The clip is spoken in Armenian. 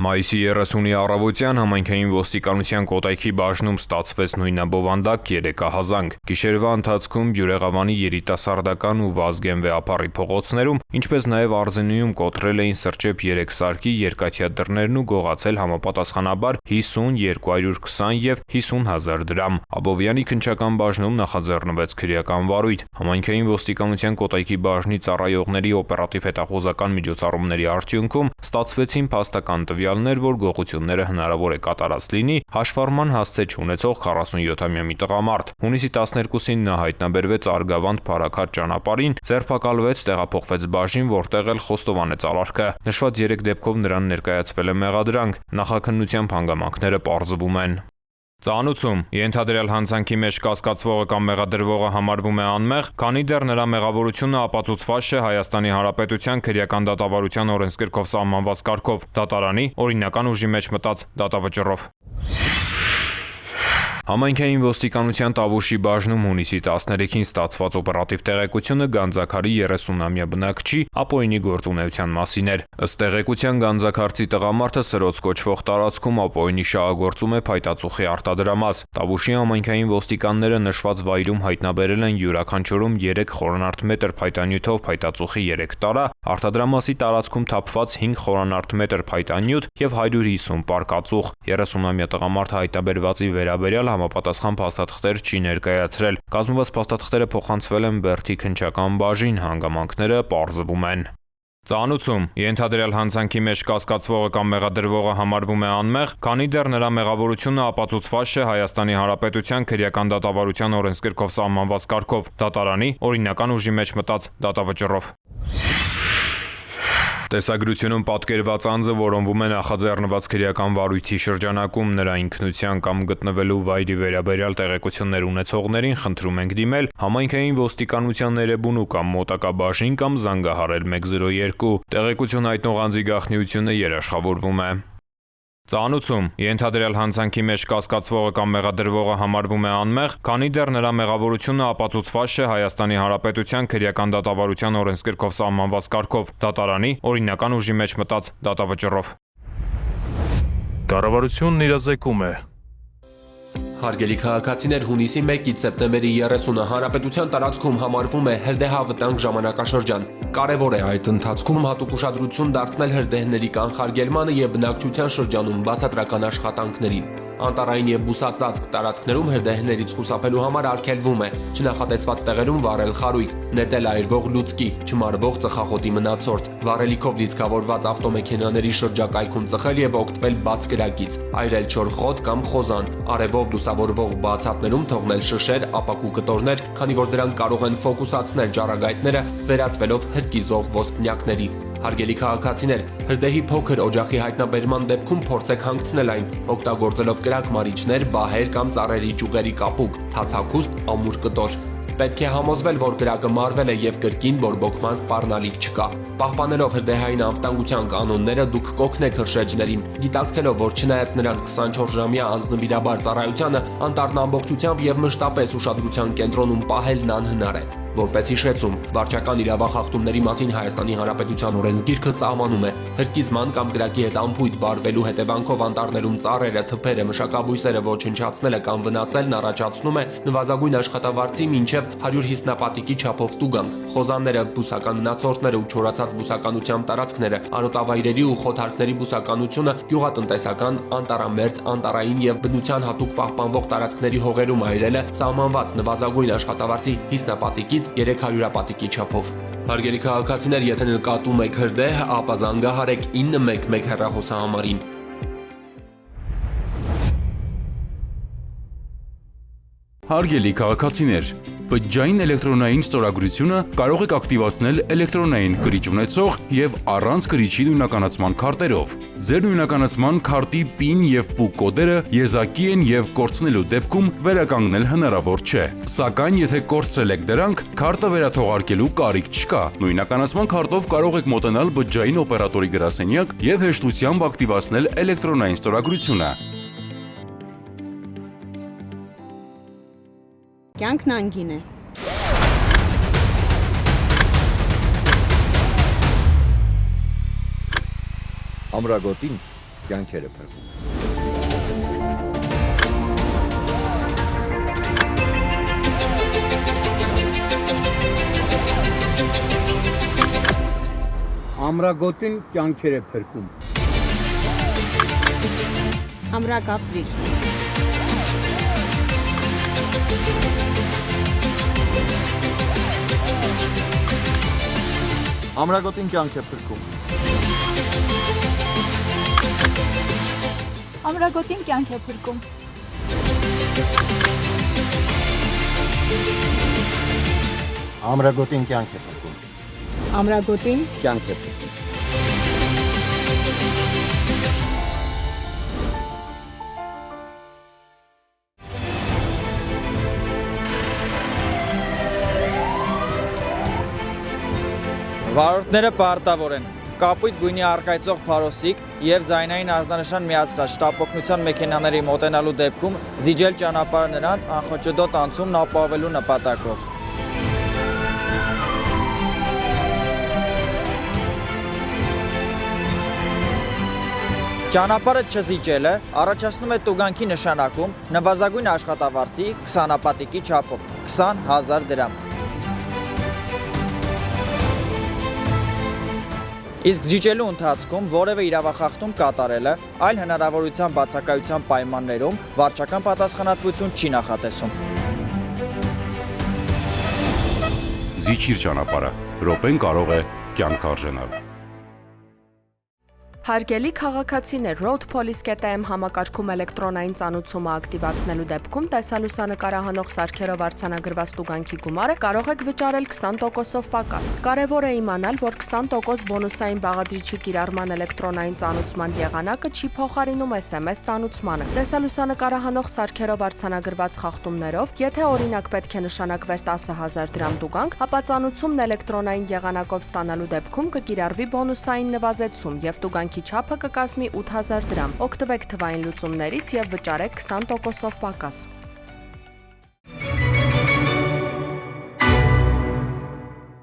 Մայիսի 30-ի առավոտյան համայնքային ոստիկանության Կոտայքի բաժնում ստացվեց նույնաբովանդակ 3 ահազանգ։ Գիշերվա ընթացքում Բյուրեղավանի երիտասարդական ու Վազգեն Վեապարի փողոցներում, ինչպես նաև Արզենիում կոտրել էին սրճեպ 3 սարքի երկաթյա դռներն ու գողացել համապատասխանաբար 50, 220 և 50,000 դրամ։ Աբովյանի քննչական բաժնում նախաձեռնվեց քրեական վարույթ։ Համայնքային ոստիկանության Կոտայքի բաժնի ծառայողների օպերատիվ հետախուզական միջոցառումների արդյունքում ստացվեցին փաստական տվյալներ, որ գողությունները հնարավոր է կատարած լինի հաշվառման հասցե չունեցող 47-ամյա մի տղամարդ։ Հունիսի 12-ին նա հայտնաբերվեց Արգավանդ Փարաքար ճանապարհին, ձերբակալվեց, տեղափոխվեց բաժին, որտեղ էլ խոստովանեց արարքը։ Նշված 3 դեպքով նրան ներկայացվել է մեղադրանք։ Նախաքննությամբ հանգամանքները պարզվում են։ Ծանուցում ենթադրյալ հանցանքի մեջ կասկածվողը կամ մեղադրվողը համարվում է անմեղ, քանի դեռ նրա մեղավորությունը ապացուցված չէ Հայաստանի Հանրապետության քրեական դատավարության օրենսգրքով սահմանված կարգով, դատարանի օրինական ուժի մեջ մտած դատավճռով։ Համայնքային ոստիկանության Տավուշի բաժնում հունիսի 13-ին ստացված օպերատիվ տեղեկությունը Գանձաքարի 30-ամյա բնակչի Ապոյնի գործունեության մասին էր։ Ըստ տեղեկության Գանձաքարցի տղամարդը Սրոց կոչվող տարածքում Ապոյնի շահագործում է փայտածուխի արտադրամաս։ Տավուշի համայնքային ոստիկանները նշված վայրում հայտնաբերել են յուրաքանչյուրում 3 խորանարդ մետր փայտանյութով փայտածուխի 3 տարա, արտադրամասի տարածքում թափված 5 խորանարդ մետր փայտանյութ և 150 պար կածուխ։ 30-ամյա տղամարդը հայտնաբերվածի վերաբերյալ համապատասխան փաստաթղթեր չի ներկայացրել։ Կազմված փաստաթղթերը փոխանցվել են Բերդի քննչական բաժին, հանգամանքները պարզվում են։ Ծանուցում ենթադրյալ հանցանքի մեջ կասկածվողը կամ մեղադրվողը համարվում է անմեղ, քանի դեռ նրա մեղավորությունը ապացուցված չէ Հայաստանի Հանրապետության քրեական դատավարության օրենսգրքով սահմանված կարգով, դատարանի օրինական ուժի մեջ մտած դատավճռով։ Տեսագրությունում պատկերված անձը որոնվում է նախաձեռնված քրեական վարույթի շրջանակում, նրա ինքնության կամ գտնվելու վայրի վերաբերյալ տեղեկություններ ունեցողներին խնդրում ենք դիմել համայնքային ոստիկանության ներեբունու կամ մոտակա բաժին կամ զանգահարել 102։ Տեղեկություն հայտնող անձի գաղտնիությունը երաշխավորվում է։ Ծանուցում ենթադրյալ հանցանքի մեջ կասկածվողը կամ մեղադրվողը համարվում է անմեղ, քանի դեռ նրա մեղավորությունը ապացուցված չէ Հայաստանի Հանրապետության քրեական դատավարության օրենսգրքով սահմանված կարգով, դատարանի օրինական ուժի մեջ մտած դատավճռով։ Կառավարությունն իրազեկում է։ Հարգելի քաղաքացիներ, հունիսի 1-ից սեպտեմբերի 30-ը հանրապետության տարածքում համարվում է հրդեհավտանգ ժամանակաշրջան։ Կարևոր է այդ ընթացքում հատուկ ուշադրություն դարձնել հրդեհների կանխարգելմանը և բնակչության շրջանում բացատրական աշխատանքներին։ Անտառային և բուսածածկ տարածքներում հրդեհներից խուսափելու համար արգելվում է չնախատեսված տեղերում վառել խարույկ, նետել այրվող լուծկի, չմարվող ծխախոտի մնացորդ, վառելիքով լիցքավորված ավտոմեքենաների շրջակայքում ծխել և օգտվել բաց կրակից, այրել չոր խոտ կամ խոզան, արևով լուսավորվող բացատներում թողնել շշեր, ապակու կտորներ, քանի որ դրանք կարող են ֆոկուսացնել ճառագայթները, վերածվելով հրկիզող ոսպնյակների։ Հարգելի քաղաքացիներ, հրդեհի փոքր օջախի հայտնաբերման դեպքում փորձեք հանգցնել այն, օգտագործելով կրակմարիչներ, բահեր կամ ծառերի ճյուղերի կապուկ, թացաքուստ, ամուր կտոր։ Պետք է համոզվել, որ կրակը մարվել է և կրկին բորբոքման սպառնալիք չկա։ Պահպանելով հրդեհային անվտանգության կանոնները դուք կօգնեք հրշեջներին, գիտակցելով, որ չնայած նրանց 24-ժամյա անձնվիրաբար ծառայությանը, անտառն ամբողջությամբ և մշտապես ուշադրության կենտրոնում պահելն անհնար է։ Որպես հիշեցում, վարչական իրավախախտումների մասին Հայաստանի Հանրապետության օրենսգիրքը սահմանում է հրկիզման կամ կրակի հետ անփույթ վարվելու հետևանքով անտառներում ծառերը, թփերը, մշակաբույսերը ոչնչացնելը կամ վնասելն առաջացնում է նվազագույն աշխատավարձի մինչև 150 պատիկի չափով տուգանք։ Խոզանները, բուսական մնացորդները ու չորացած բուսականությամբ տարածքները, արոտավայրերի ու խոթարքների բուսականությունը, գյուղատնտեսական, անտառամերձ, անտառային և բնության հատուկ պահպանվող տարածքների հողերում այրելը սահմանված նվազագույն աշխատավարձի 50 պատիկից 300 պատիկի չափով։ Հարգելի քաղաքացիներ, եթե նկատում եք հրդեհ, ապա զանգահարեք 911 հեռախոսահամարին։ Հարգելի քաղաքացիներ, բջջային էլեկտրոնային ստորագրությունը կարող եք ակտիվացնել էլեկտրոնային կրիչ ունեցող և առանց կրիչի նույնականացման քարտերով։ Ձեր նույնականացման քարտի PIN և PUK կոդերը եզակի են և կորցնելու դեպքում վերականգնել հնարավոր չէ։ Սակայն եթե կորցրել եք դրանք, քարտը վերաթողարկելու կարիք չկա։ Նույնականացման քարտով կարող եք մոտենալ բջջային օպերատորի գրասենյակ և հեշտությամբ ակտիվացնել էլեկտրոնային ստորագրությունը։ Կյանքն անգին է։ Ամրագոտին կյանքեր է փրկում։ Ամրագոտին կյանքեր է փրկում։ Ամրագապրիլ։ Ամրագոտին կյանք է փրկում։ Ամրագոտին կյանք է փրկում։ Ամրագոտին կյանք է փրկում։ Ամրագոտին Կյանք է փրկում։ Վարորդները պարտավոր են կապույտ գույնի առկայծող փարոսիկ եւ ձայնային ազդանշան միացրած շտապօգնության մեքենաների մոտենալու դեպքում զիջել ճանապարհը նրանց անխոճոդոտ անցումն ապահովելու նպատակով։ Ճանապարհը չզիջելը առաջացնում է տուգանքի նշանակում նվազագույն աշխատավարձի 20 ապատիկի չափով 20,000 դրամ։ Իսկ զիջելու ընթացքում որևէ իրավախախտում կատարելը այլ հնարավորության բացակայության պայմաններում վարչական պատասխանատվություն չի նախատեսում։ Զիջիր ճանապարհը, րոպեն կարող է կյանք արժենալ։ Հարգելի քաղաքացիներ, Road Police.am համակարգում էլեկտրոնային ծանուցումը ակտիվացնելու դեպքում տեսալուսանկարահանող սարքերով արձանագրված տուգանքի գումարը կարող եք վճարել 20%-ով պակաս։ Կարևոր է իմանալ, որ 20% բոնուսային բաղադրիչի կիրառման էլեկտրոնային ծանուցման եղանակը չի փոխարինում SMS ծանուցմանը։ Տեսալուսանկարահանող սարքերով արձանագրված խախտումներով, եթե օրինակ պետք է նշանակվեր 10,000 դրամ տուգանք, ապա ծանուցումն էլեկտրոնային եղանակով ստանալու դեպքում կկիրառվի բոնուսային նվազեցում եւ տուգանքի չափը կկազմի 8,000 դրամ։ Օգտվեք թվային լուծումներից եւ վճարեք 20%-ով պակաս։